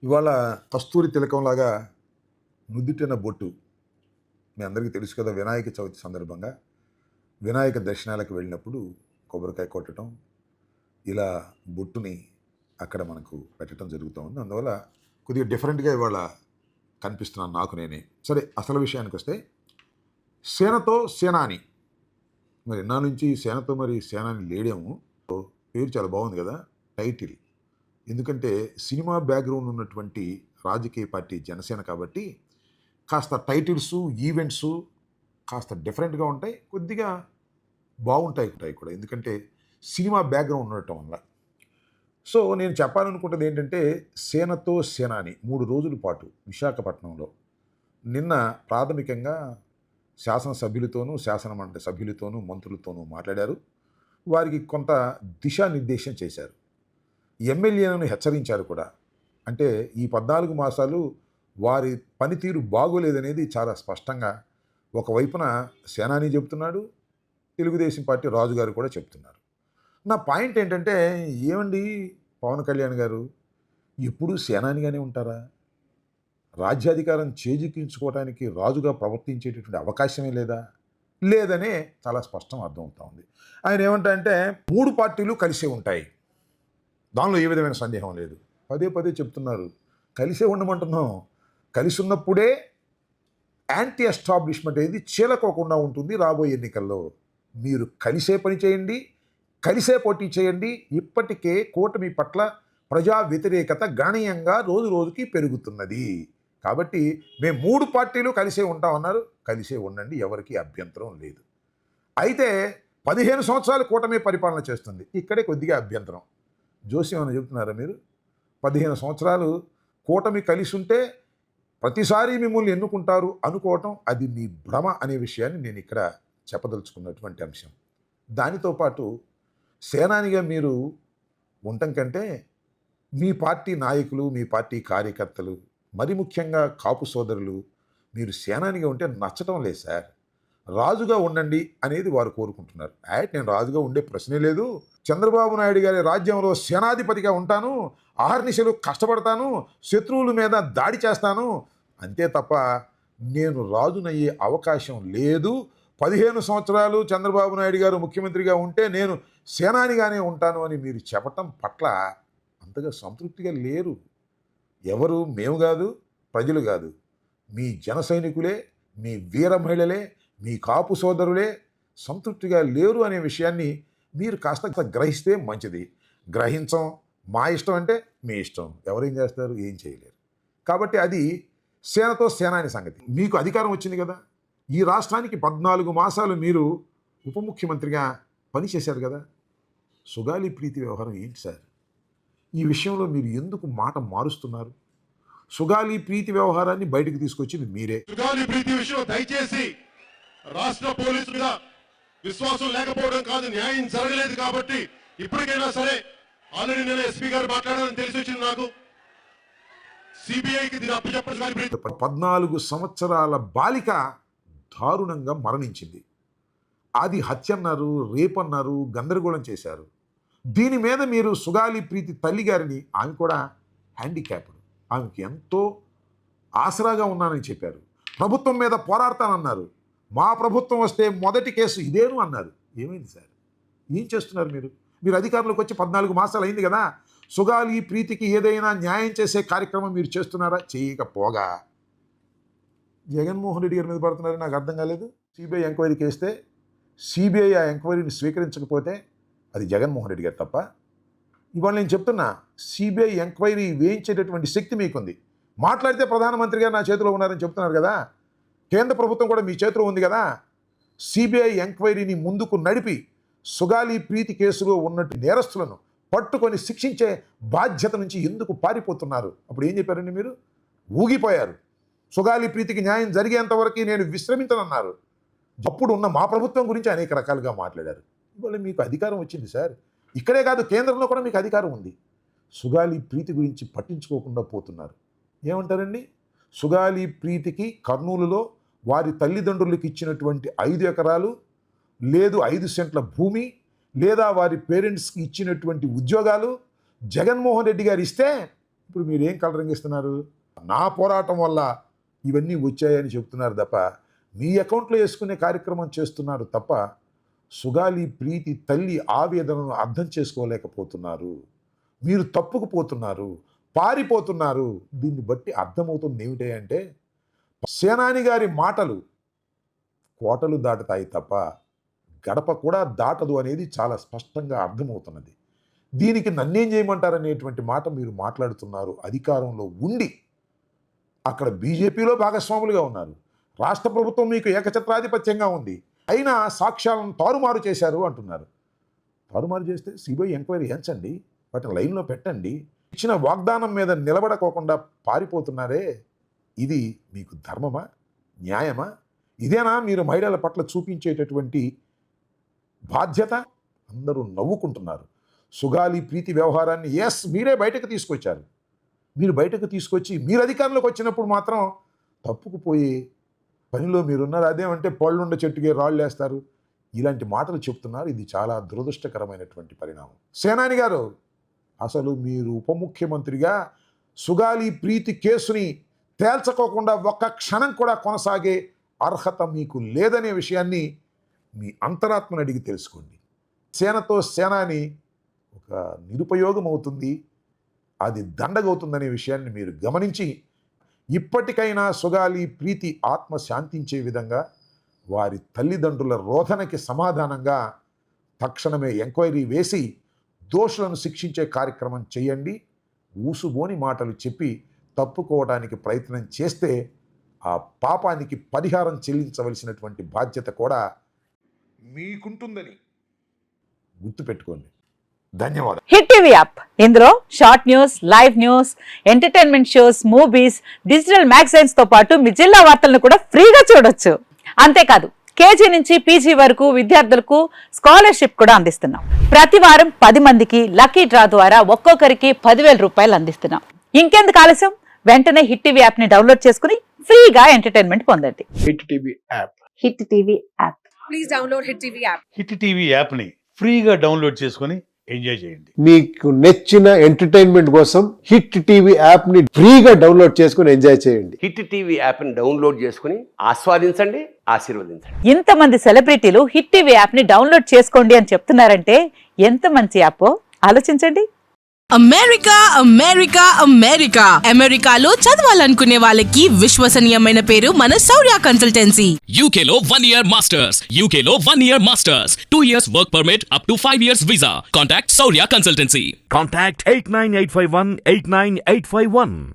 ఇవాళ కస్తూరి తిలకంలాగా నుదిటిన బొట్టు మీ అందరికీ తెలుసు కదా. వినాయక చవితి సందర్భంగా వినాయక దర్శనాలకు వెళ్ళినప్పుడు కొబ్బరికాయ కొట్టడం, ఇలా బొట్టుని అక్కడ మనకు పెట్టడం జరుగుతూ ఉంది. అందువల్ల కొద్దిగా డిఫరెంట్గా ఇవాళ కనిపిస్తున్నాను నాకు నేనే. సరే, అసలు విషయానికి వస్తే సేనతో సేనాని. మరి ఎన్నా నుంచి సేనతో మరి సేనాని లేడేమో. పేరు చాలా బాగుంది కదా, టైటిల్. ఎందుకంటే సినిమా బ్యాక్గ్రౌండ్ ఉన్నటువంటి రాజకీయ పార్టీ జనసేన కాబట్టి కాస్త టైటిల్స్, ఈవెంట్స్ కాస్త డిఫరెంట్గా ఉంటాయి, కొద్దిగా బాగుంటాయి కూడా. ఎందుకంటే సినిమా బ్యాక్గ్రౌండ్ ఉండటం వల్ల. సో నేను చెప్పాలనుకుంటుంది ఏంటంటే, సేనతో సేనాని 3 రోజుల పాటు విశాఖపట్నంలో నిన్న ప్రాథమికంగా శాసనసభ్యులతోనూ, శాసనమండలి సభ్యులతోనూ, మంత్రులతోనూ మాట్లాడారు. వారికి కొంత దిశానిర్దేశం చేశారు. ఎమ్మెల్యేలను హెచ్చరించారు కూడా. అంటే ఈ 14 మాసాలు వారి పనితీరు బాగోలేదనేది చాలా స్పష్టంగా ఒకవైపున సేనాని చెబుతున్నాడు, తెలుగుదేశం పార్టీ రాజుగారు కూడా చెప్తున్నారు. నా పాయింట్ ఏంటంటే, ఏమండి పవన్ కళ్యాణ్ గారు ఎప్పుడూ సేనానిగానే ఉంటారా? రాజ్యాధికారం చేజిక్కించుకోవడానికి రాజుగా ప్రవర్తించేటటువంటి అవకాశమే లేదా? లేదనే చాలా స్పష్టం అర్థమవుతా ఉంది. ఆయన ఏమంటారంటే 3 పార్టీలు కలిసే ఉంటాయి, దానిలో ఏ విధమైన సందేహం లేదు. పదే పదే చెప్తున్నారు, కలిసే ఉండమంటున్నాం. కలిసి ఉన్నప్పుడే యాంటీ ఎస్టాబ్లిష్మెంట్ అనేది చీలకోకుండా ఉంటుంది. రాబోయే ఎన్నికల్లో మీరు కలిసే పని చేయండి, కలిసే పోటీ చేయండి. ఇప్పటికే కూటమి పట్ల ప్రజా వ్యతిరేకత గణనీయంగా రోజు రోజుకి పెరుగుతున్నది. కాబట్టి మేము 3 పార్టీలు కలిసే ఉంటామన్నారు. కలిసే ఉండండి, ఎవరికి అభ్యంతరం లేదు. అయితే 15 సంవత్సరాలు కూటమి పరిపాలన చేస్తుంది, ఇక్కడే కొద్దిగా అభ్యంతరం. జోస్యం అని చెప్తున్నారా మీరు? 15 సంవత్సరాలు కూటమి కలిసి ఉంటే ప్రతిసారి మిమ్మల్ని ఎన్నుకుంటారు అనుకోవటం అది మీ భ్రమ అనే విషయాన్ని నేను ఇక్కడ చెప్పదలుచుకున్నటువంటి అంశం. దానితో పాటు సేనానిగా మీరు ఉండటం కంటే మీ పార్టీ నాయకులు, మీ పార్టీ కార్యకర్తలు, మరి ముఖ్యంగా కాపు సోదరులు మీరు సేనానిగా ఉంటే నచ్చటం లేదు సార్. రాజుగా ఉండండి అనేది వారు కోరుకుంటున్నారు. నేను రాజుగా ఉండే ప్రశ్నే లేదు. చంద్రబాబు నాయుడు గారి రాజ్యంలో సేనాధిపతిగా ఉంటాను, ఆహర్నిశలు కష్టపడతాను, శత్రువుల మీద దాడి చేస్తాను, అంతే తప్ప నేను రాజునయ్యే అవకాశం లేదు. 15 సంవత్సరాలు చంద్రబాబు నాయుడు గారు ముఖ్యమంత్రిగా ఉంటే నేను సేనానిగానే ఉంటాను అని మీరు చెప్పటం పట్ల అంతగా సంతృప్తిగా లేరు. ఎవరు? మేము కాదు, ప్రజలు కాదు, మీ జన సైనికులే, మీ వీర మహిళలే, మీ కాపు సోదరులే సంతృప్తిగా లేరు అనే విషయాన్ని మీరు కాస్త గ్రహిస్తే మంచిది. గ్రహించం, మా ఇష్టం అంటే మీ ఇష్టం, ఎవరేం చేస్తారు? ఏం చేయలేరు. కాబట్టి అది సేనతో సేనాని సంగతి. మీకు అధికారం వచ్చింది కదా, ఈ రాష్ట్రానికి 14 మాసాలు మీరు ఉప ముఖ్యమంత్రిగా పనిచేశారు కదా. సుగాలి ప్రీతి వ్యవహారం ఏంటి సార్? ఈ విషయంలో మీరు ఎందుకు మాట మారుస్తున్నారు? సుగాలి ప్రీతి వ్యవహారాన్ని బయటకు తీసుకొచ్చింది మీరే. సుగాలి ప్రీతి విషయం దయచేసి రాష్ట్ర పోలీసుల విశ్వాసం లేకపోవడం కాదు, న్యాయం జరగలేదు కాబట్టి ఇప్పటికైనా సరే, ఆల్రెడీ నేను ఎస్పీ గారు మాట్లాడాలని తెలిసి వచ్చింది నాకు, సిబిఐకి దీన్ని అప్పచెప్పండి. 14 సంవత్సరాల బాలిక దారుణంగా మరణించింది. అది హత్య అన్నారు, రేప్ అన్నారు, గందరగోళం చేశారు. దీని మీద మీరు సుగాలి ప్రీతి తల్లి గారిని, ఆమె కూడా హ్యాండిక్యాప్డ్, ఆమెకి ఎంతో ఆసరాగా ఉన్నానని చెప్పారు. ప్రభుత్వం మీద పోరాడతానన్నారు. మా ప్రభుత్వం వస్తే మొదటి కేసు ఇదేను అన్నారు. ఏమైంది సార్? ఏం చేస్తున్నారు మీరు? మీరు అధికారంలోకి వచ్చి 14 మాసాలు అయింది కదా. సుగాలి ప్రీతికి ఏదైనా న్యాయం చేసే కార్యక్రమం మీరు చేస్తున్నారా? చేయకపోగా జగన్మోహన్ రెడ్డి గారి మీద పడుతున్నారని నాకు అర్థం కాలేదు. సిబిఐ ఎంక్వైరీకి వేస్తే సిబిఐ ఆ ఎంక్వైరీని స్వీకరించకపోతే అది జగన్మోహన్ రెడ్డి గారు తప్ప. ఇవాళ నేను చెప్తున్నా, సిబిఐ ఎంక్వైరీ వేయించేటటువంటి శక్తి మీకుంది. మాట్లాడితే ప్రధానమంత్రి గారు నా చేతిలో ఉన్నారని చెప్తున్నారు కదా. కేంద్ర ప్రభుత్వం కూడా మీ చేతిలో ఉంది కదా. సిబిఐ ఎంక్వైరీని ముందుకు నడిపి సుగాలి ప్రీతి కేసులో ఉన్నట్టు నేరస్తులను పట్టుకొని శిక్షించే బాధ్యత నుంచి ఎందుకు పారిపోతున్నారు? అప్పుడు ఏం చెప్పారండి మీరు? ఊగిపోయారు. సుగాలి ప్రీతికి న్యాయం జరిగేంత వరకు నేను విశ్రమించనన్నారు. అప్పుడు ఉన్న మా ప్రభుత్వం గురించి అనేక రకాలుగా మాట్లాడారు. ఇవాళ మీకు అధికారం వచ్చింది సార్. ఇక్కడే కాదు, కేంద్రంలో కూడా మీకు అధికారం ఉంది. సుగాలి ప్రీతి గురించి పట్టించుకోకుండా పోతున్నారు. ఏమంటారండి? సుగాలి ప్రీతికి కర్నూలులో వారి తల్లిదండ్రులకు ఇచ్చినటువంటి 5 ఎకరాలు లేదు, 5 సెంట్ల భూమి, లేదా వారి పేరెంట్స్కి ఇచ్చినటువంటి ఉద్యోగాలు జగన్మోహన్ రెడ్డి గారు ఇస్తే ఇప్పుడు మీరు ఏం కలరింగ్ ఇస్తున్నారు? నా పోరాటం వల్ల ఇవన్నీ వచ్చాయని చెప్తున్నారు తప్ప మీ అకౌంట్లో వేసుకునే కార్యక్రమం చేస్తున్నారు తప్ప సుగాలి ప్రీతి తల్లి ఆవేదనను అర్థం చేసుకోలేకపోతున్నారు. మీరు తప్పుకుపోతున్నారు, పారిపోతున్నారు. దీన్ని బట్టి అర్థమవుతుంది ఏమిటంటే సేనాని గారి మాటలు కోటలు దాటుతాయి తప్ప గడప కూడా దాటదు అనేది చాలా స్పష్టంగా అర్థమవుతున్నది. దీనికి నన్నేం చేయమంటారనేటువంటి మాట మీరు మాట్లాడుతున్నారు. అధికారంలో ఉండి అక్కడ బీజేపీలో భాగస్వాములుగా ఉన్నారు. రాష్ట్ర ప్రభుత్వం మీకు ఏకఛత్రాధిపత్యంగా ఉంది. అయినా సాక్ష్యాలను తారుమారు చేశారు అంటున్నారు. తారుమారు చేస్తే సిబిఐ ఎంక్వైరీ చేయించండి, వాటిని లైన్లో పెట్టండి. ఇచ్చిన వాగ్దానం మీద నిలబడకోకుండా పారిపోతున్నారే, ఇది మీకు ధర్మమా, న్యాయమా? ఇదేనా మీరు మహిళల పట్ల చూపించేటటువంటి బాధ్యత? అందరూ నవ్వుకుంటున్నారు. సుగాలి ప్రీతి వ్యవహారాన్ని మీరే బయటకు తీసుకొచ్చారు. మీరు బయటకు తీసుకొచ్చి మీరు అధికారంలోకి వచ్చినప్పుడు మాత్రం తప్పుకుపోయి పనిలో మీరున్నారు. అదేమంటే పళ్ళుండ చెట్టుకే రాళ్ళు వేస్తారు. ఇలాంటి మాటలు చెప్తున్నారు. ఇది చాలా దురదృష్టకరమైనటువంటి పరిణామం. సేనాని గారు, అసలు మీరు ఉప ముఖ్యమంత్రిగా సుగాలి ప్రీతి కేసుని తేల్చకోకుండా ఒక్క క్షణం కూడా కొనసాగే అర్హత మీకు లేదనే విషయాన్ని మీ అంతరాత్మను అడిగి తెలుసుకోండి. సేనతో సేనాని ఒక నిరుపయోగం అవుతుంది, అది దండగవుతుందనే విషయాన్ని మీరు గమనించి ఇప్పటికైనా సుగాలి ప్రీతి ఆత్మ శాంతించే విధంగా వారి తల్లిదండ్రుల రోదనకి సమాధానంగా తక్షణమే ఎంక్వైరీ వేసి దోషులను శిక్షించే కార్యక్రమం చేయండి. ఊసుబోని మాటలు చెప్పి తప్పుకోవడానికి ప్రయత్నం చేస్తే ఆ పాపానికి పరిహారం చెల్లించవలసినటువంటి బాధ్యత కూడా మీకుంటుందని గుర్తుపెట్టుకోండి. ధన్యవాదాలు. హిట్ టీవీ యాప్, ఇందులో short news, live news, entertainment shows, movies, digital magazines తో పాటు మీ జిల్లా వార్తలను కూడా ఫ్రీగా చూడొచ్చు. అంతేకాదు కేజీ నుంచి పీజీ వరకు విద్యార్థులకు స్కాలర్షిప్ కూడా అందిస్తున్నాం. ప్రతి వారం 10 మందికి లక్కీ డ్రా ద్వారా ఒక్కొక్కరికి 10,000 రూపాయలు అందిస్తున్నాం. ఇంకెందుకు ఆలస్యం, వెంటనే హిట్ టీవీ యాప్ ని డౌన్లోడ్ చేసుకుని ఫ్రీగా ఎంటర్టైన్మెంట్ పొందండి. Hit TV app. Hit TV app. Please download Hit TV app. Hit TV యాప్ని ఫ్రీగా డౌన్లోడ్ చేసుకొని ఎంజాయ్ చేయండి. మీకు నచ్చిన ఎంటర్టైన్మెంట్ కోసం హిట్ టీవీ యాప్ ని ఫ్రీగా డౌన్లోడ్ చేసుకుని ఎంజాయ్ చేయండి. హిట్ టీవీ యాప్ని డౌన్లోడ్ చేసుకుని ఆస్వాదించండి, ఆశీర్వదించండి. ఇంతమంది సెలబ్రిటీలు హిట్ టీవీ యాప్ ని డౌన్లోడ్ చేసుకోండి అని చెప్తున్నారంటే ఎంత మంచి యాప్ ఆలోచించండి. అమెరికా అమెరికా అమెరికా అమెరికాలో చదవాలనుకునే వాళ్ళకి విశ్వసనీయమైన పేరు మన శౌర్య కన్సల్టెన్సీ. UK లో 1 year masters. UK లో 1 year masters. 2 years work permit up to 5 years visa. Contact Saurya Consultancy. Contact 89851 89851.